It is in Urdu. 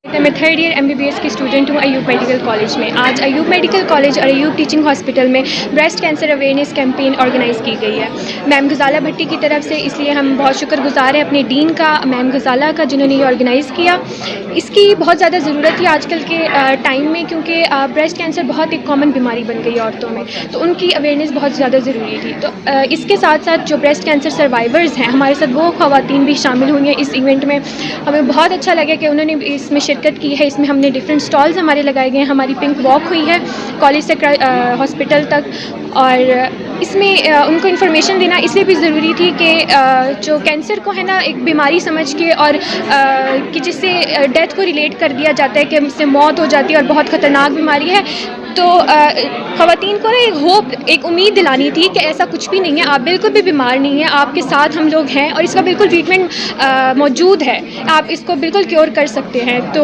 میں تھرڈ ایئر MBBS کی اسٹوڈنٹ ہوں ایوب میڈیکل کالج میں. آج ایوب میڈیکل کالج اور ایوب ٹیچنگ ہاسپٹل میں breast cancer awareness campaign organise کی گئی ہے میم غزالہ بھٹی کی طرف سے. اس لیے ہم بہت شکر گزار ہیں اپنے ڈین کا, میم غزالہ کا, جنہوں نے یہ آرگنائز کیا. اس کی بہت زیادہ ضرورت تھی آج کل کے ٹائم میں, کیونکہ بریسٹ کینسر بہت ایک کامن بیماری بن گئی ہے عورتوں میں, تو ان کی اویئرنیس بہت زیادہ ضروری تھی. تو اس کے ساتھ ساتھ جو بریسٹ کینسر سروائیورز ہیں ہمارے ساتھ, وہ خواتین بھی شامل ہوئی ہیں اس ایونٹ میں. ہمیں بہت اچھا لگا کہ انہوں نے اس میں شرکت کی ہے. اس میں ہم نے ڈفرینٹ اسٹالز ہمارے لگائے گئے ہیں, ہماری پنک واک ہوئی ہے کالج سے ہاسپٹل تک. اور اس میں ان کو انفارمیشن دینا اس لیے بھی ضروری تھی کہ جو کینسر کو ہے نا ایک بیماری سمجھ کے, اور کہ جس سے ڈیتھ کو ریلیٹ کر دیا جاتا ہے کہ اس سے موت ہو جاتی ہے اور بہت خطرناک بیماری ہے, تو خواتین کو نا ایک ہوپ, ایک امید دلانی تھی کہ ایسا کچھ بھی نہیں ہے, آپ بالکل بھی بیمار نہیں ہیں, آپ کے ساتھ ہم لوگ ہیں اور اس کا بالکل ٹریٹمنٹ موجود ہے, آپ اس کو بالکل کیور کر سکتے ہیں. تو